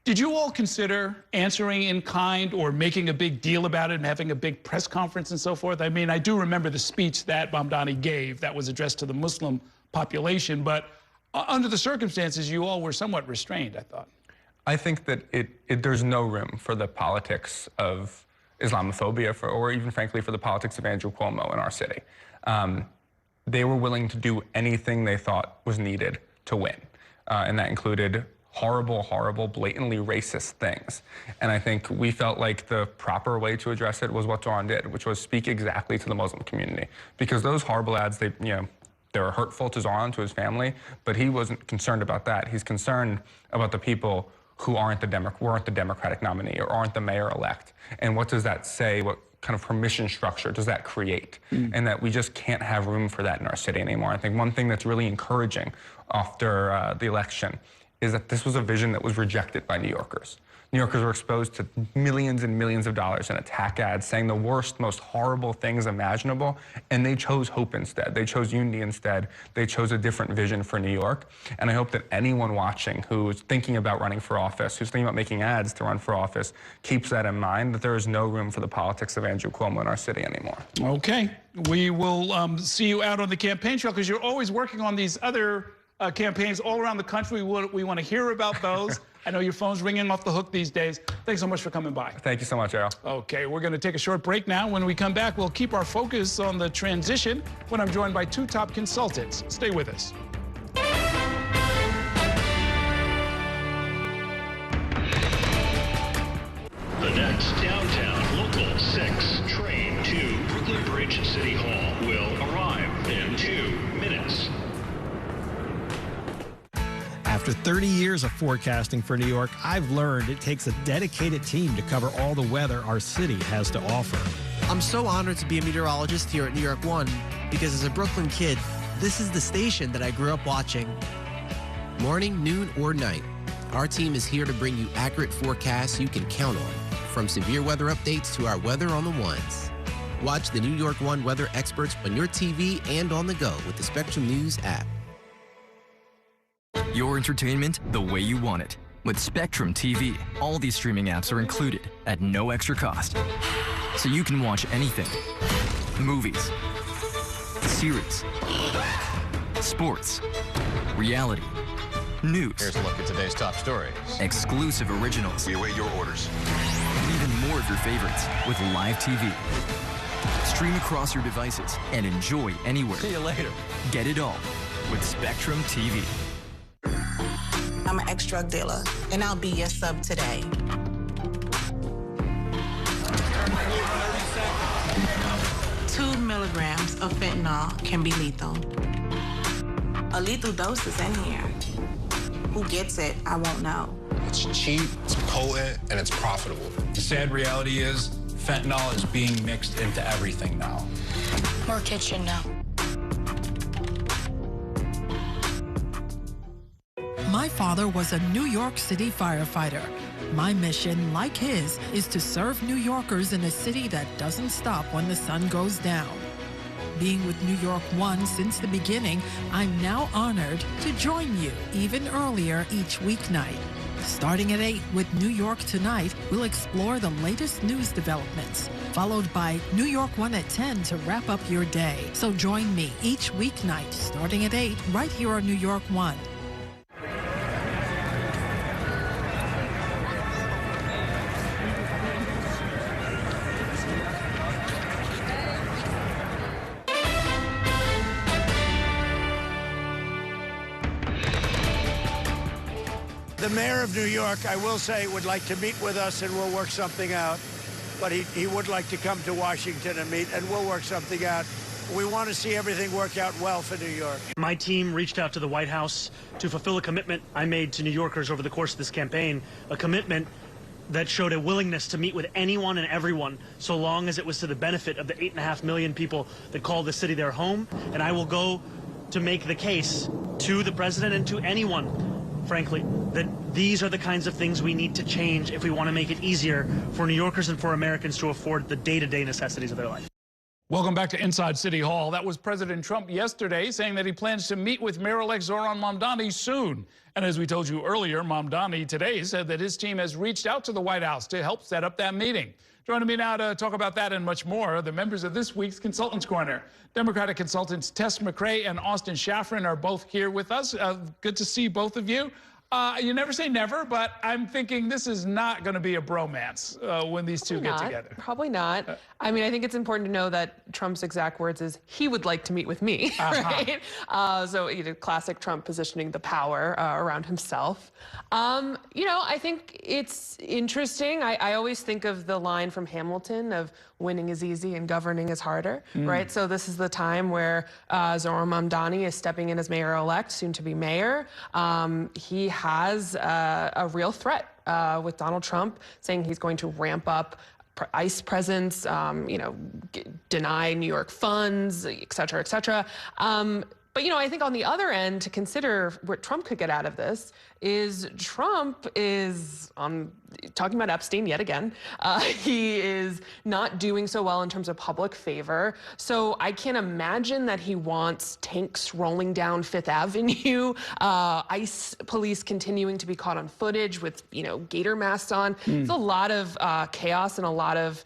Did you all consider answering in kind or making a big deal about it and having a big press conference and so forth? I mean, I do remember the speech that Mamdani gave that was addressed to the Muslim population, but under the circumstances, you all were somewhat restrained, I thought. I think that there's no room for the politics of Islamophobia, or even frankly for the politics of Andrew Cuomo in our city. They were willing to do anything they thought was needed to win, and that included horrible, blatantly racist things. And I think we felt like the proper way to address it was what Zohran did, which was speak exactly to the Muslim community. Because those horrible ads, they were hurtful to Zohran, to his family, but he wasn't concerned about that. He's concerned about the people who weren't the Democratic nominee or aren't the mayor-elect. And what does that say? What kind of permission structure does that create? And that we just can't have room for that in our city anymore. I think one thing that's really encouraging after the election is that this was a vision that was rejected by New Yorkers. New Yorkers were exposed to millions and millions of dollars in attack ads saying the worst, most horrible things imaginable, and they chose hope instead. They chose unity instead. They chose a different vision for New York. And I hope that anyone watching who's thinking about running for office, who's thinking about making ads to run for office, keeps that in mind, that there is no room for the politics of Andrew Cuomo in our city anymore. Okay. We will see you out on the campaign trail because you're always working on these other campaigns all around the country. We want to hear about those. I know your phone's ringing off the hook these days. Thanks so much for coming by. Thank you so much, Errol. Okay, we're going to take a short break now. When we come back, we'll keep our focus on the transition when I'm joined by two top consultants. Stay with us. The next downtown Local 6 train to Brooklyn Bridge City Hall will arrive in 2 minutes. After 30 years of forecasting for New York, I've learned it takes a dedicated team to cover all the weather our city has to offer. I'm so honored to be a meteorologist here at New York One because as a Brooklyn kid, this is the station that I grew up watching. Morning, noon, or night, our team is here to bring you accurate forecasts you can count on, from severe weather updates to our weather on the ones. Watch the New York One weather experts on your TV and on the go with the Spectrum News app. Your entertainment the way you want it. With Spectrum TV, all these streaming apps are included at no extra cost. So you can watch anything. Movies, series, sports, reality, news. Here's a look at today's top stories. Exclusive originals. We await your orders. And even more of your favorites with live TV. Stream across your devices and enjoy anywhere. See you later. Get it all with Spectrum TV. I'm an ex-drug dealer, and I'll be your sub today. Two milligrams of fentanyl can be lethal. A lethal dose is in here. Who gets it, I won't know. It's cheap, it's potent, and it's profitable. The sad reality is fentanyl is being mixed into everything now. More kitchen now. My father was a New York City firefighter. My mission, like his, is to serve New Yorkers in a city that doesn't stop when the sun goes down. Being with New York One since the beginning, I'm now honored to join you even earlier each weeknight. Starting at 8 with New York Tonight, we'll explore the latest news developments, followed by New York One at 10 to wrap up your day. So join me each weeknight starting at 8 right here on New York One. The mayor of New York, I will say, would like to meet with us and we'll work something out. But he would like to come to Washington and meet, and we'll work something out. We want to see everything work out well for New York. My team reached out to the White House to fulfill a commitment I made to New Yorkers over the course of this campaign, a commitment that showed a willingness to meet with anyone and everyone, so long as it was to the benefit of the 8.5 million people that call the city their home. And I will go to make the case to the president and to anyone, frankly, that these are the kinds of things we need to change if we want to make it easier for New Yorkers and for Americans to afford the day-to-day necessities of their life. Welcome back to Inside City Hall. That was President Trump yesterday saying that he plans to meet with Mayor-elect Zohran Mamdani soon. And as we told you earlier, Mamdani today said that his team has reached out to the White House to help set up that meeting. Joining me now to talk about that and much more are the members of this week's Consultants Corner. Democratic consultants Tess McRae and Austin Shafran are both here with us. Good to see both of you. You never say never, but I'm thinking this is not going to be a bromance when these two get together. Probably not. I mean, I think it's important to know that Trump's exact words is he would like to meet with me, right? So, you know, classic Trump positioning the power around himself. You know, I think it's interesting. I always think of the line from Hamilton of winning is easy and governing is harder, right? So this is the time where Zohran Mamdani is stepping in as mayor-elect, soon to be mayor. He has a real threat with Donald Trump saying he's going to ramp up ICE presence, you know, deny New York funds, et cetera, et cetera. But, you know, I think on the other end, to consider what Trump could get out of this is Trump is talking about Epstein yet again. He is not doing so well in terms of public favor. So I can't imagine that he wants tanks rolling down Fifth Avenue, ICE police continuing to be caught on footage with, you know, gator masks on. There's a lot of chaos and a lot of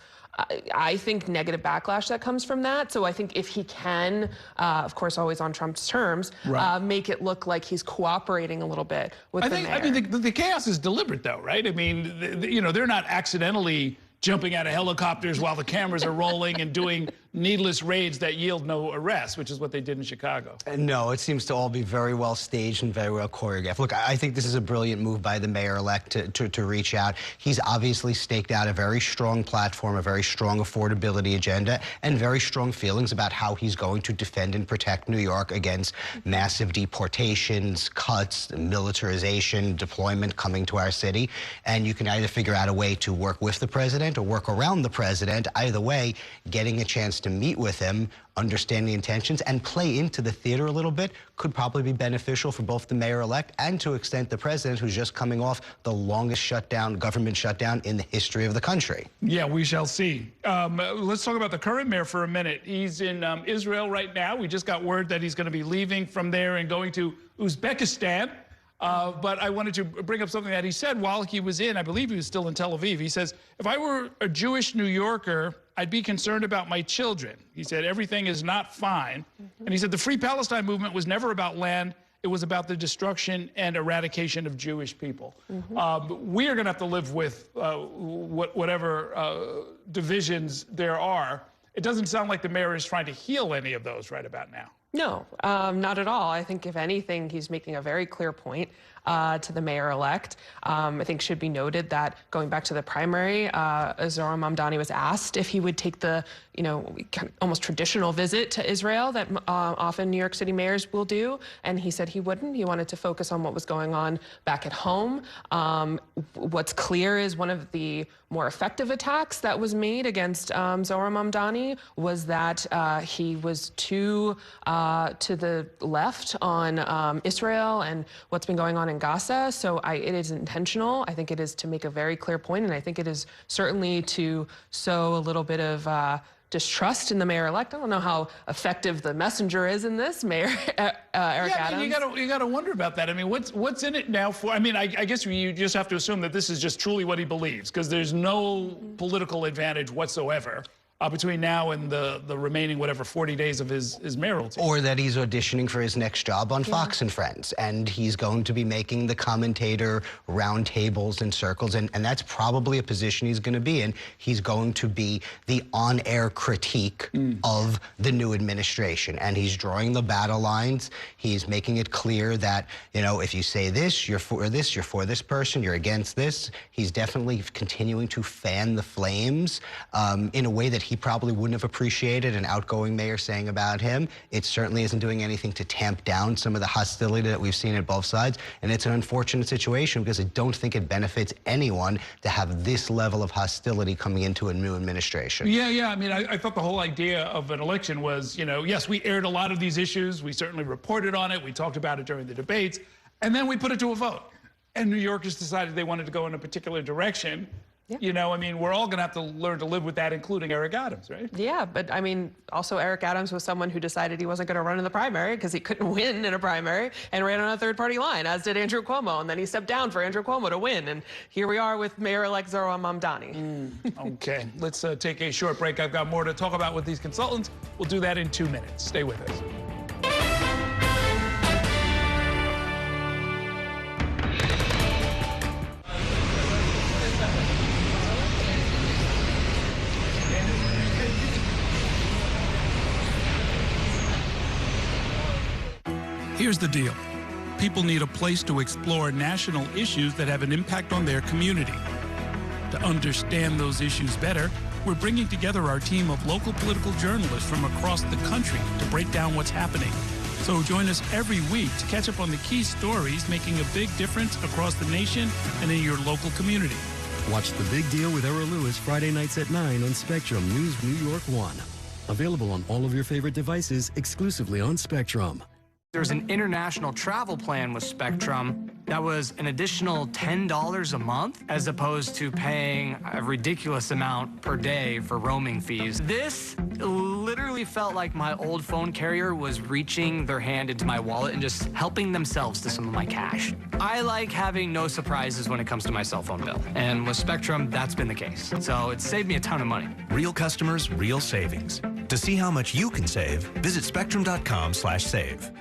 I think negative backlash that comes from that. So I think if he can, of course, always on Trump's terms, make it look like he's cooperating a little bit with the mayor. I mean, the chaos is deliberate, though, right? I mean, you know, they're not accidentally jumping out of helicopters while the cameras are rolling and doing needless raids that yield no arrests, which is what they did in Chicago. No, it seems to all be very well staged and very well choreographed. Look, I think this is a brilliant move by the mayor-elect to reach out. He's obviously staked out a very strong platform, a very strong affordability agenda, and very strong feelings about how he's going to defend and protect New York against massive deportations, cuts, militarization, deployment coming to our city. And you can either figure out a way to work with the president or work around the president. Either way, getting a chance to meet with him, understand the intentions, and play into the theater a little bit could probably be beneficial for both the mayor-elect and, to extent, the president, who's just coming off the longest government shutdown in the history of the country. Yeah, we shall see. Let's talk about the current mayor for a minute. He's in Israel right now. We just got word that he's going to be leaving from there and going to Uzbekistan. But I wanted to bring up something that he said while he was I believe he was still in Tel Aviv. He says, if I were a Jewish New Yorker, I'd be concerned about my children. He said, everything is not fine. And he said, the Free Palestine movement was never about land. It was about the destruction and eradication of Jewish people. We are going to have to live with whatever divisions there are. It doesn't sound like the mayor is trying to heal any of those right about now. No, not at all. I think, if anything, he's making a very clear point to the mayor-elect. I think should be noted that going back to the primary, Zohran Mamdani was asked if he would take the, kind of almost traditional visit to Israel that often New York City mayors will do, and he said he wouldn't. He wanted to focus on what was going on back at home. What's clear is one of the more effective attacks that was made against Zohran Mamdani was that he was too to the left on Israel and what's been going on in Gaza. So it is intentional. I think it is to make a very clear point, and I think it is certainly to sow a little bit of distrust in the mayor-elect. I don't know how effective the messenger is in this, Mayor Eric Adams. You got to wonder about that. I mean, what's in it now for? I mean, I guess you just have to assume that this is just truly what he believes, because there's no political advantage whatsoever between now and the remaining, 40 days of his mayoralty. Or that he's auditioning for his next job on Fox and Friends, and he's going to be making the commentator round tables and circles, and that's probably a position he's going to be in. He's going to be the on-air critique of the new administration, and he's drawing the battle lines. He's making it clear that, if you say this, you're for this person, you're against this. He's definitely continuing to fan the flames in a way that he probably wouldn't have appreciated an outgoing mayor saying about him. It certainly isn't doing anything to tamp down some of the hostility that we've seen at both sides. And it's an unfortunate situation because I don't think it benefits anyone to have this level of hostility coming into a new administration. Yeah. I mean, I thought the whole idea of an election was, yes, we aired a lot of these issues. We certainly reported on it. We talked about it during the debates. And then we put it to a vote. And New Yorkers decided they wanted to go in a particular direction. Yeah. I mean, we're all going to have to learn to live with that, including Eric Adams, right? Yeah, but I mean, also Eric Adams was someone who decided he wasn't going to run in the primary because he couldn't win in a primary and ran on a third-party line, as did Andrew Cuomo. And then he stepped down for Andrew Cuomo to win. And here we are with Mayor-elect Zohran Mamdani. Okay, let's take a short break. I've got more to talk about with these consultants. We'll do that in 2 minutes. Stay with us. Here's the deal. People need a place to explore national issues that have an impact on their community. To understand those issues better, we're bringing together our team of local political journalists from across the country to break down what's happening. So join us every week to catch up on the key stories making a big difference across the nation and in your local community. Watch The Big Deal with Errol Lewis Friday nights at 9 on Spectrum News New York 1. Available on all of your favorite devices exclusively on Spectrum. There's an international travel plan with Spectrum that was an additional $10 a month, as opposed to paying a ridiculous amount per day for roaming fees. This literally felt like my old phone carrier was reaching their hand into my wallet and just helping themselves to some of my cash. I like having no surprises when it comes to my cell phone bill. And with Spectrum, that's been the case. So it saved me a ton of money. Real customers, real savings. To see how much you can save, visit spectrum.com/save.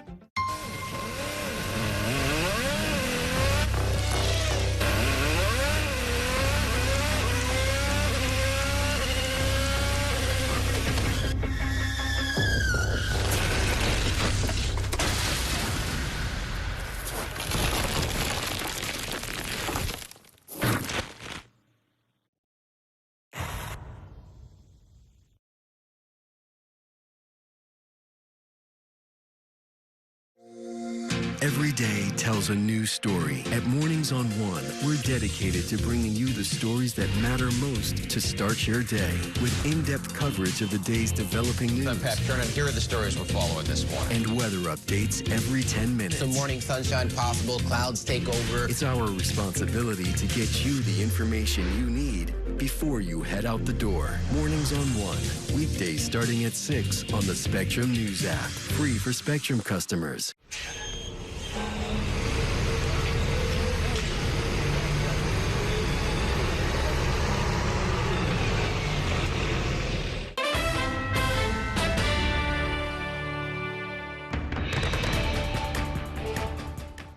Every day tells a new story. At Mornings on One, we're dedicated to bringing you the stories that matter most to start your day with in-depth coverage of the day's developing news. I'm Pat Kernan. Here are the stories we're following this morning. And weather updates every 10 minutes. Some morning sunshine possible, clouds take over. It's our responsibility to get you the information you need before you head out the door. Mornings on One, weekdays starting at 6 on the Spectrum News app. Free for Spectrum customers.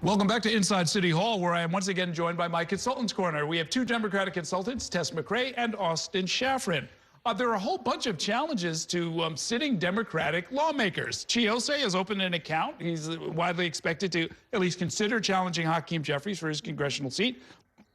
Welcome back to Inside City Hall, where I am once again joined by my Consultants Corner. We have two Democratic consultants, Tess McRae and Austin Shafran. There are a whole bunch of challenges to sitting Democratic lawmakers. Chiose has opened an account. He's widely expected to at least consider challenging Hakeem Jeffries for his congressional seat.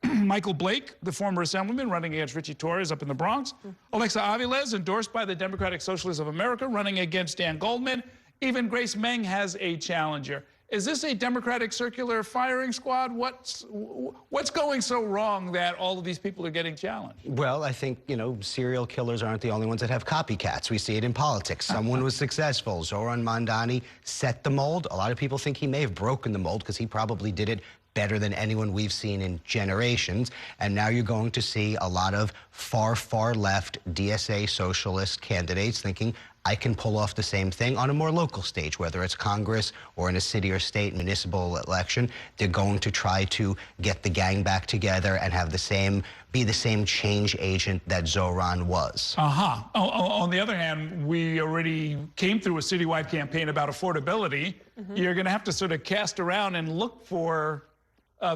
Michael Blake, the former assemblyman running against Richie Torres up in the Bronx. Alexa Aviles, endorsed by the Democratic Socialists of America, running against Dan Goldman. Even Grace Meng has a challenger. Is this a Democratic circular firing squad? What's going so wrong that all of these people are getting challenged? Well, I think, serial killers aren't the only ones that have copycats. We see it in politics. Someone was successful. Zohran Mamdani set the mold. A lot of people think he may have broken the mold because he probably did it better than anyone we've seen in generations. And now you're going to see a lot of far left DSA socialist candidates thinking, I can pull off the same thing on a more local stage, whether it's Congress or in a city or state municipal election. They're going to try to get the gang back together and have be the same change agent that Zohran was. On the other hand, we already came through a citywide campaign about affordability. You're going to have to sort of cast around and look for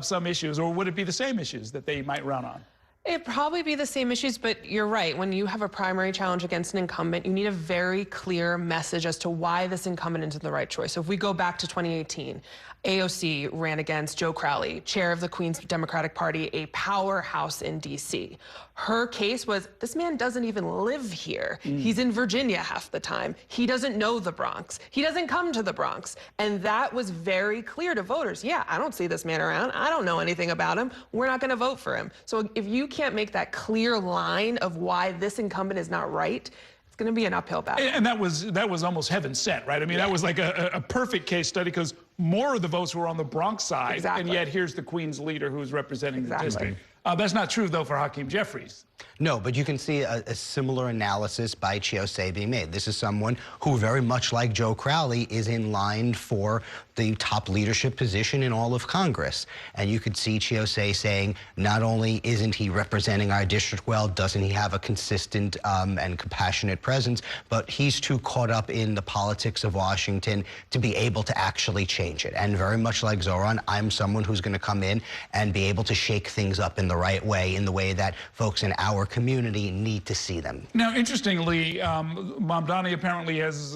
some issues, or would it be the same issues that they might run on? It'd probably be the same issues, but you're right. When you have a primary challenge against an incumbent, you need a very clear message as to why this incumbent is the right choice. So if we go back to 2018, AOC ran against Joe Crowley, chair of the Queens Democratic Party, a powerhouse in D.C. Her case was, this man doesn't even live here. He's in Virginia half the time. He doesn't know the Bronx. He doesn't come to the Bronx. And that was very clear to voters. Yeah, I don't see this man around. I don't know anything about him. We're not going to vote for him. So if you can't make that clear line of why this incumbent is not right, it's going to be an uphill battle. And that was almost heaven sent, right? I mean, that was like a perfect case study because more of the votes were on the Bronx side, and yet here's the Queens leader who's representing the district. That's not true, though, for Hakeem Jeffries. No, but you can see a similar analysis by Chiose being made. This is someone who, very much like Joe Crowley, is in line for the top leadership position in all of Congress. And you could see Chiose saying, not only isn't he representing our district well, doesn't he have a consistent and compassionate presence, but he's too caught up in the politics of Washington to be able to actually change it. And very much like Zohran, I'm someone who's going to come in and be able to shake things up in the right way, in the way that folks in our community need to see them. Now, interestingly, Mamdani apparently has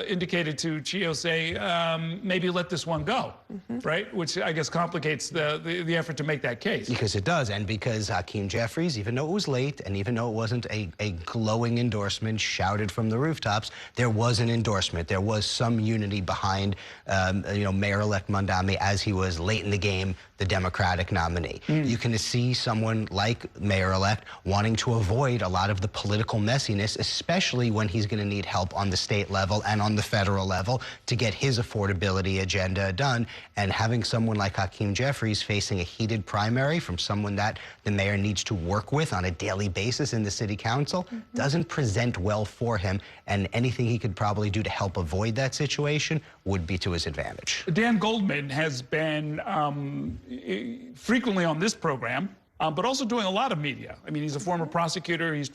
indicated to Chiose, maybe let this one go, right? Which I guess complicates the effort to make that case. Because it does, and because Hakeem Jeffries, even though it was late, and even though it wasn't a glowing endorsement shouted from the rooftops, there was an endorsement. There was some unity behind, Mayor-elect Mamdani as he was late in the game, the Democratic nominee. You can see someone like Mayor-elect wanting to avoid a lot of the political messiness, especially when he's going to need help on the state level and on the federal level to get his affordability agenda done. And having someone like Hakeem Jeffries facing a heated primary from someone that the mayor needs to work with on a daily basis in the city council doesn't present well for him. And anything he could probably do to help avoid that situation would be to his advantage. Dan Goldman has been frequently on this program, but also doing a lot of media. I mean, he's a former prosecutor. He's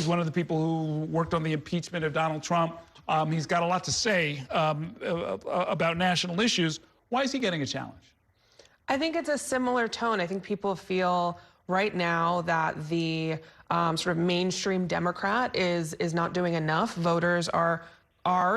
one of the people who worked on the impeachment of Donald Trump. He's got a lot to say about national issues. Why is he getting a challenge? I think it's a similar tone. I think people feel right now that the sort of mainstream Democrat is not doing enough. Voters are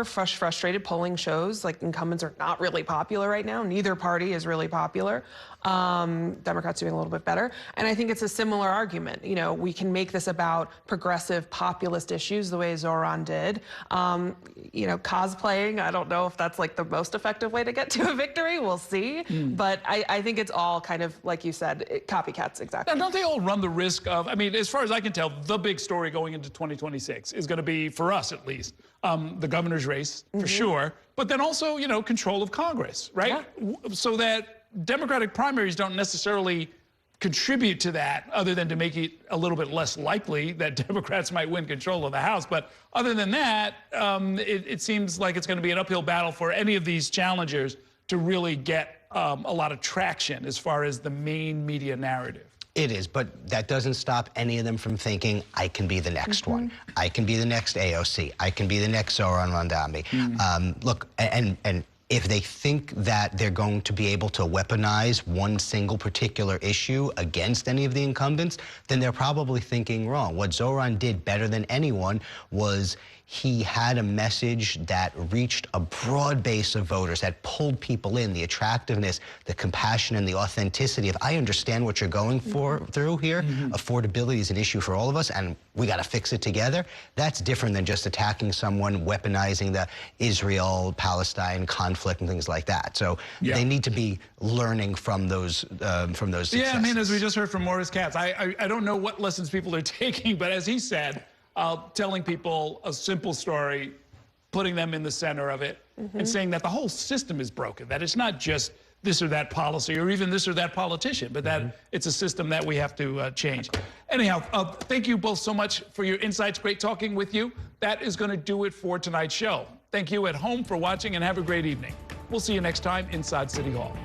frustrated. Polling shows like incumbents are not really popular right now. Neither party is really popular. Democrats doing a little bit better. And I think it's a similar argument. We can make this about progressive populist issues the way Zohran did. Cosplaying, I don't know if that's like the most effective way to get to a victory. We'll see. But I think it's all kind of, like you said, copycats, exactly. Now, don't they all run the risk of, I mean, as far as I can tell, the big story going into 2026 is going to be, for us at least, the governor's race, for sure, but then also, control of Congress, right? So that Democratic primaries don't necessarily contribute to that other than to make it a little bit less likely that Democrats might win control of the House. But other than that, it seems like it's going to be an uphill battle for any of these challengers to really get a lot of traction as far as the main media narrative. It is, but that doesn't stop any of them from thinking, I can be the next one. I can be the next AOC. I can be the next Zohran Mamdani. Look, and If they think that they're going to be able to weaponize one single particular issue against any of the incumbents, then they're probably thinking wrong. What Zohran did better than anyone was he had a message that reached a broad base of voters, that pulled people in, the attractiveness, the compassion, and the authenticity of, I understand what you're going through here. Affordability is an issue for all of us, and we got to fix it together. That's different than just attacking someone, weaponizing the Israel-Palestine conflict and things like that. So they need to be learning from those successes. Yeah, I mean, as we just heard from Maurice Katz, I don't know what lessons people are taking, but as he said, telling people a simple story, putting them in the center of it, and saying that the whole system is broken, that it's not just this or that policy or even this or that politician, but that it's a system that we have to change. Anyhow, thank you both so much for your insights. Great talking with you. That is going to do it for tonight's show. Thank you at home for watching, and have a great evening. We'll see you next time inside City Hall.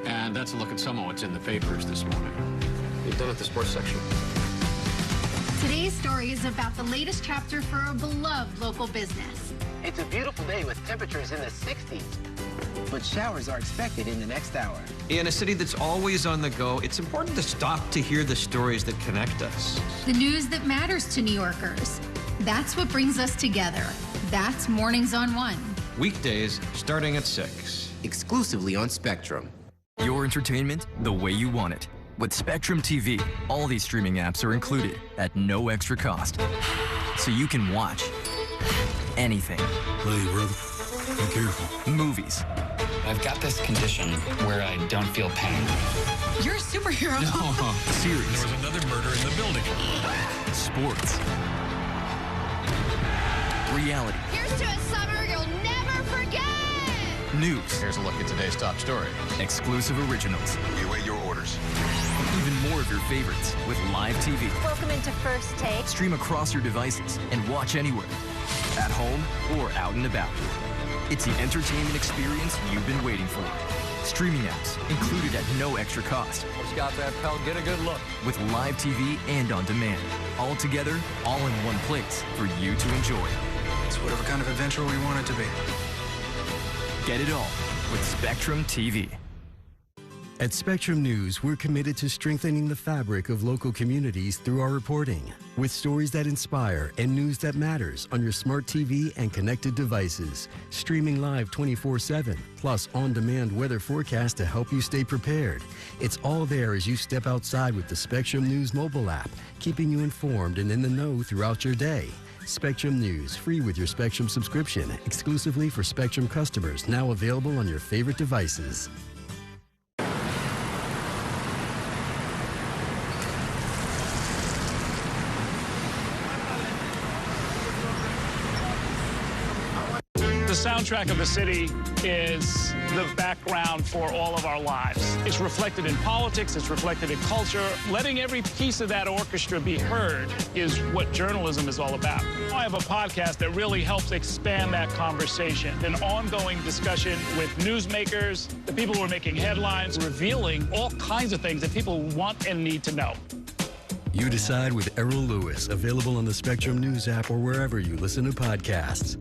And that's a look at some of what's in the papers this morning. You've done at the sports section. Today's story is about the latest chapter for a beloved local business. It's a beautiful day with temperatures in the 60s, but showers are expected in the next hour. In a city that's always on the go, it's important to stop to hear the stories that connect us. The news that matters to New Yorkers. That's what brings us together. That's Mornings on One. Weekdays starting at 6. Exclusively on Spectrum. Your entertainment the way you want it. With Spectrum TV, all these streaming apps are included at no extra cost. So you can watch anything. Hey, brother, be careful. Movies. I've got this condition where I don't feel pain. You're a superhero. No. Series. There was another murder in the building. Sports. Reality. Here's to a summer you'll never forget. News. Here's a look at today's top story. Exclusive originals. We await your orders. Even more of your favorites with live TV. Welcome into First Take. Stream across your devices and watch anywhere. At home or out and about. It's the entertainment experience you've been waiting for. Streaming apps included at no extra cost. Who's got that, pal? Get a good look. With live TV and on demand. All together, all in one place for you to enjoy. It's whatever kind of adventure we want it to be. Get it all with Spectrum TV. At Spectrum News, we're committed to strengthening the fabric of local communities through our reporting, with stories that inspire and news that matters on your smart TV and connected devices, streaming live 24/7, plus on-demand weather forecast to help you stay prepared. It's all there as you step outside with the Spectrum News mobile app, keeping you informed and in the know throughout your day. Spectrum News, free with your Spectrum subscription, exclusively for Spectrum customers, now available on your favorite devices. The soundtrack of the city is the background for all of our lives. It's reflected in politics, it's reflected in culture. Letting every piece of that orchestra be heard is what journalism is all about. I have a podcast that really helps expand that conversation, an ongoing discussion with newsmakers, the people who are making headlines, revealing all kinds of things that people want and need to know. You decide with Errol Lewis, available on the Spectrum News app or wherever you listen to podcasts.